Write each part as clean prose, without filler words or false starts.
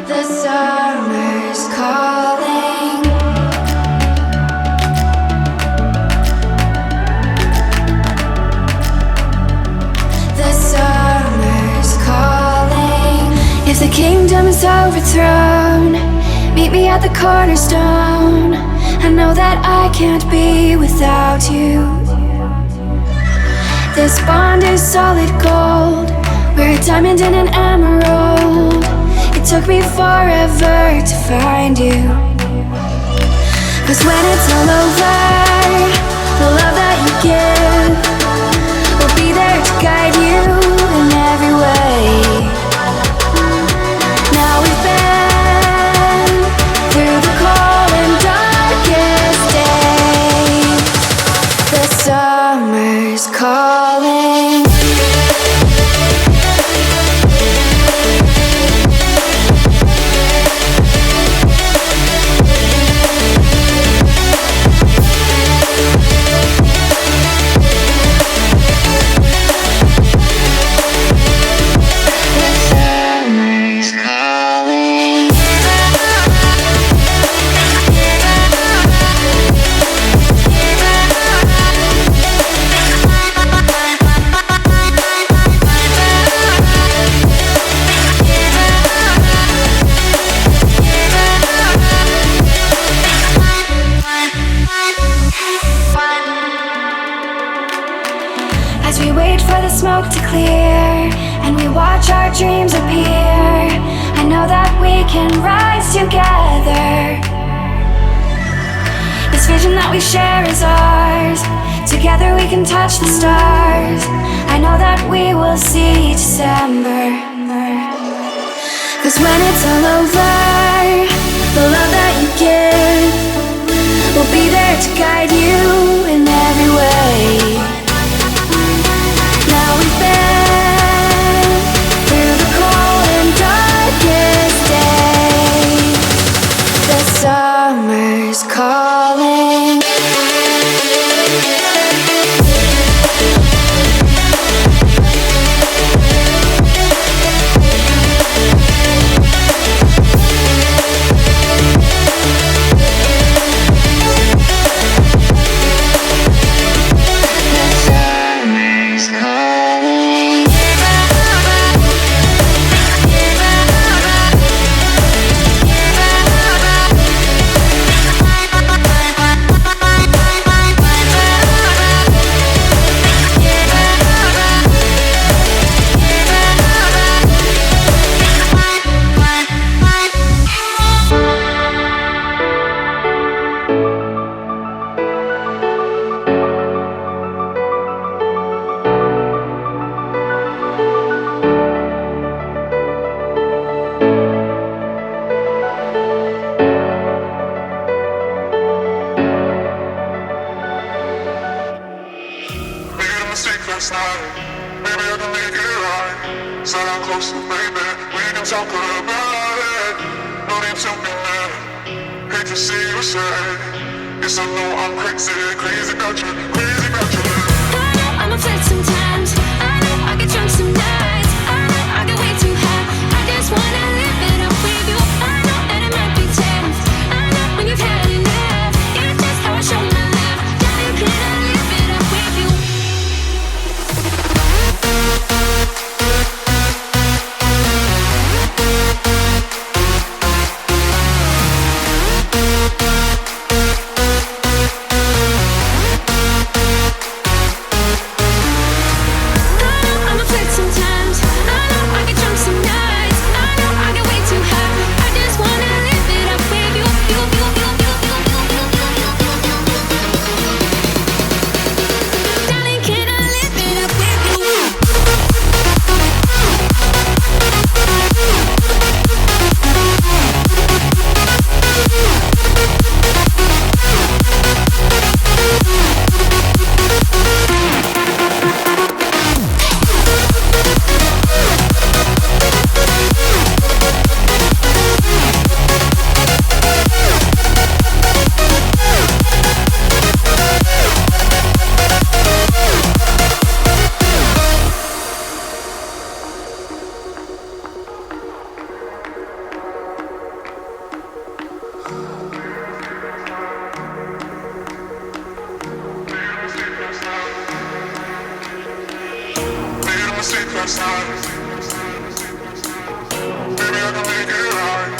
The summer's calling. The summer's calling. If the kingdom is overthrown, meet me at the cornerstone. I know that I can't be without you. This bond is solid gold. We're a diamond and an emerald. It took me forever to find you. 'Cause when it's all over, the love that you give will be there to guide you in every way. Now we've been through the cold and darkest days. The summer's calling. As we wait for the smoke to clear and we watch our dreams appear, I know that we can rise together. This vision that we share is ours. Together we can touch the stars. I know that we will see December. 'Cause when it's all over, the love that you give will be there to guide you in every way. Now we've been through the cold and darkest days. The summer's calling. Last night, maybe I can make it right. Sit down closer, baby, we can talk about it. No need to be mad, hate to see you sad. Yes, I know I'm crazy, crazy about you, crazy about you. I know I'm a flirt sometimes. I know I get drunk some nights. I know I get way too high. I just wanna live it up with you. I know that it might be tough. I know when you've had enough. It's just how I show my love. Darling, can I live it up with you? last night. Maybe I can make it right.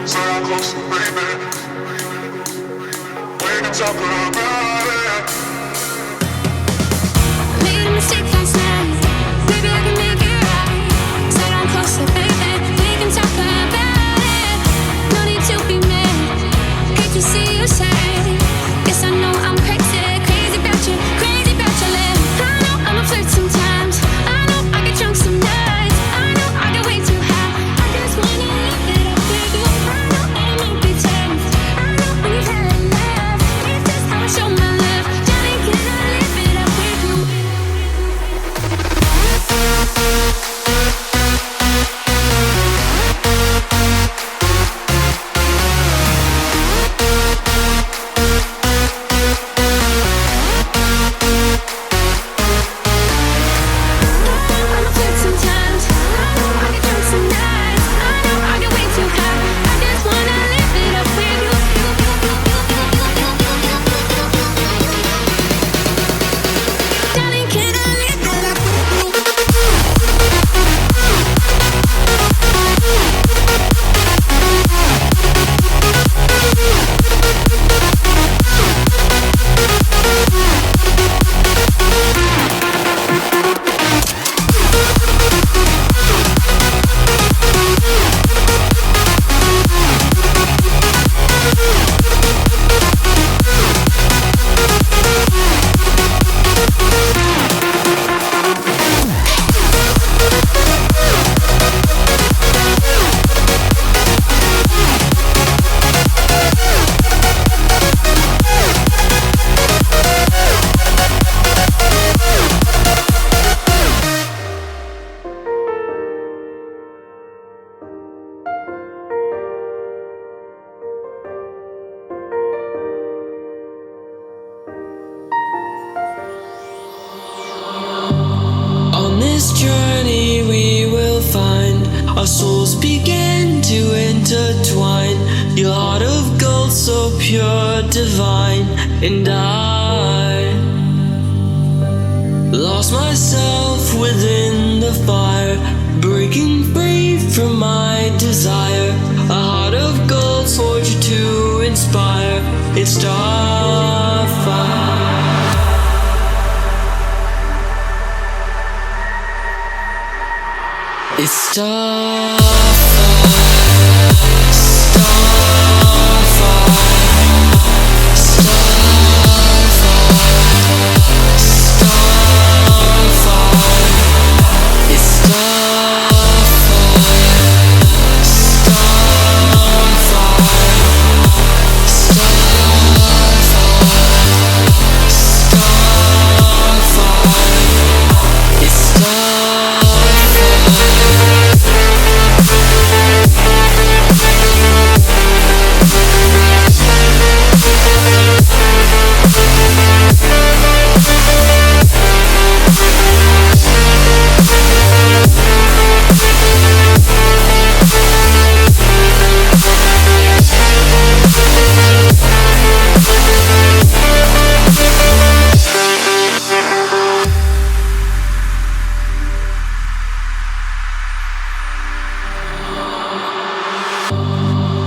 So I'm close, baby. We can talk about it. Made a mistake last night. Maybe I can make it right. Sit down closer, baby. We can talk about it. No need to be mad. Hate to see you sad. Yes, I know I'm crazy, crazy about you, crazy about your lips. I know I'm a flirt sometimes. I know I get drunk some nights. I know I get way too high. I just wanna live it up with you. I know that it might be tough. I know when you've had enough. It's just how I show my love. Darling, can I live it up with you? I'm a flirt sometimes. I know I get drunk some nights. I know I get way too high. I just wanna live it up with you. Darling, can I live it up with you? On this journey we will find our souls begin to intertwine. Your heart of gold so pure, divine. And I lost myself within the fire, breaking free from my desire. A heart of gold forged to inspire. It's starfire. It's starfire, starfire, starfire, it's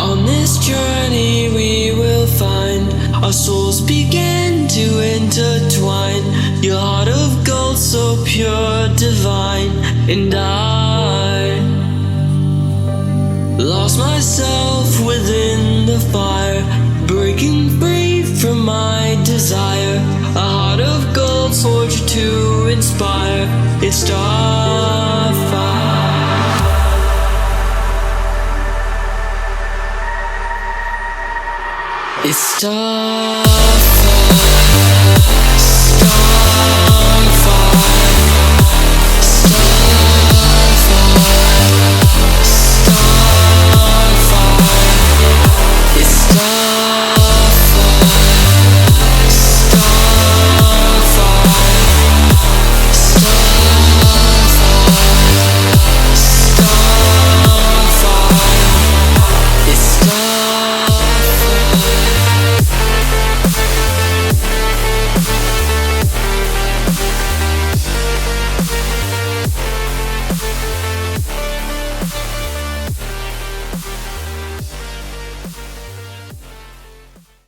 On this journey we will find our souls begin to intertwine. Your heart of gold so pure, divine. And I lost myself within the fire, breaking free from my desire. A heart of gold forged to inspire. It's starfire. It's starfire.